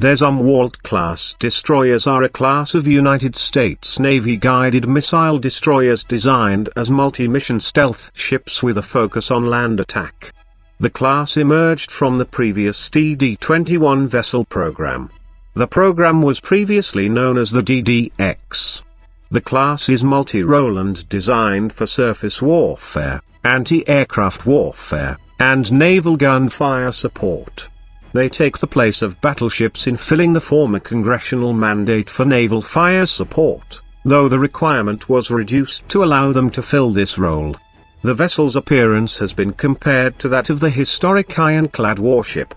Their Zumwalt-class destroyers are a class of United States Navy guided missile destroyers designed as multi-mission stealth ships with a focus on land attack. The class emerged from the previous DD-21 vessel program. The program was previously known as the DDX. The class is multi-role and designed for surface warfare, anti-aircraft warfare, and naval gunfire support. They take the place of battleships in filling the former congressional mandate for naval fire support, though the requirement was reduced to allow them to fill this role. The vessel's appearance has been compared to that of the historic ironclad warship.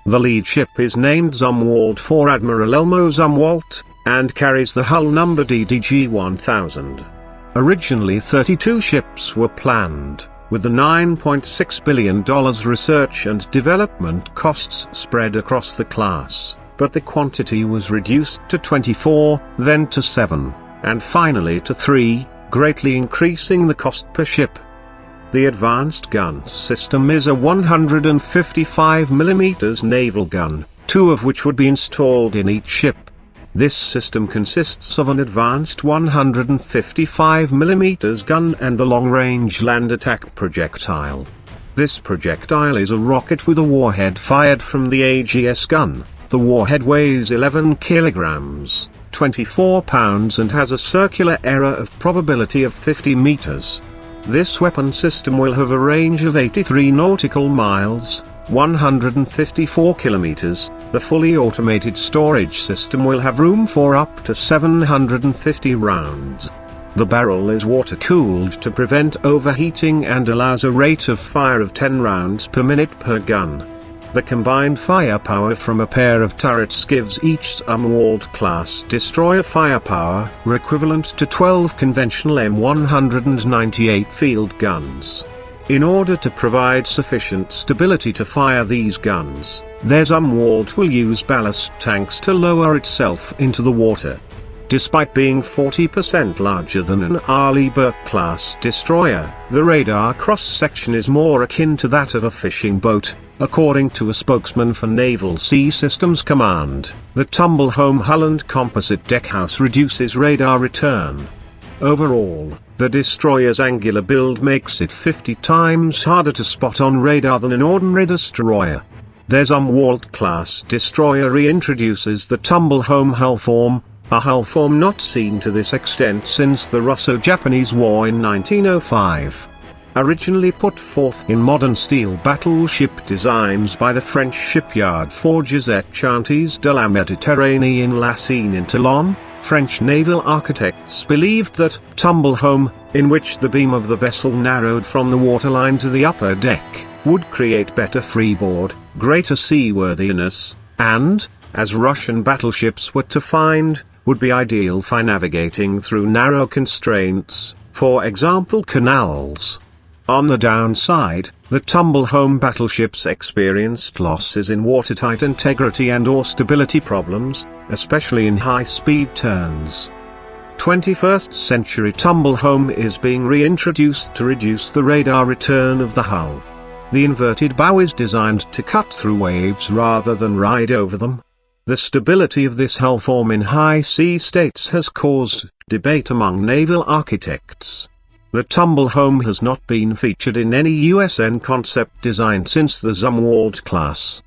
The lead ship is named Zumwalt for Admiral Elmo Zumwalt, and carries the hull number DDG-1000. Originally 32 ships were planned, with the $9.6 billion research and development costs spread across the class, but the quantity was reduced to 24, then to 7, and finally to 3, greatly increasing the cost per ship. The Advanced Gun System is a 155 mm naval gun, 2 of which would be installed in each ship. This system consists of an advanced 155 mm gun and the long-range land attack projectile. This projectile is a rocket with a warhead fired from the AGS gun. The warhead weighs 11 kilograms, 24 pounds, and has a circular error of probability of 50 meters. This weapon system will have a range of 83 nautical miles, 154 kilometers. The fully automated storage system will have room for up to 750 rounds. The barrel is water-cooled to prevent overheating and allows a rate of fire of 10 rounds per minute per gun. The combined firepower from a pair of turrets gives each Zumwalt-class destroyer firepower equivalent to 12 conventional M198 field guns. In order to provide sufficient stability to fire these guns, their Zumwalt will use ballast tanks to lower itself into the water. Despite being 40% larger than an Arleigh-Burke-class destroyer, the radar cross-section is more akin to that of a fishing boat, according to a spokesman for Naval Sea Systems Command. The tumble-home hull and composite deckhouse reduces radar return. Overall, the destroyer's angular build makes it 50 times harder to spot on radar than an ordinary destroyer. Their Zumwalt-class destroyer reintroduces the tumble-home hull form, a hull form not seen to this extent since the Russo-Japanese War in 1905. Originally put forth in modern steel battleship designs by the French shipyard Forges et Chantiers de la Méditerranée in La Seine in Toulon, French naval architects believed that tumble-home, in which the beam of the vessel narrowed from the waterline to the upper deck, would create better freeboard, greater seaworthiness, and, as Russian battleships were to find, would be ideal for navigating through narrow constraints, for example canals. On the downside, the tumble-home battleships experienced losses in watertight integrity and/or stability problems, especially in high-speed turns. 21st century tumble-home is being reintroduced to reduce the radar return of the hull. The inverted bow is designed to cut through waves rather than ride over them. The stability of this hull form in high sea states has caused debate among naval architects. The tumble-home has not been featured in any USN concept design since the Zumwalt class.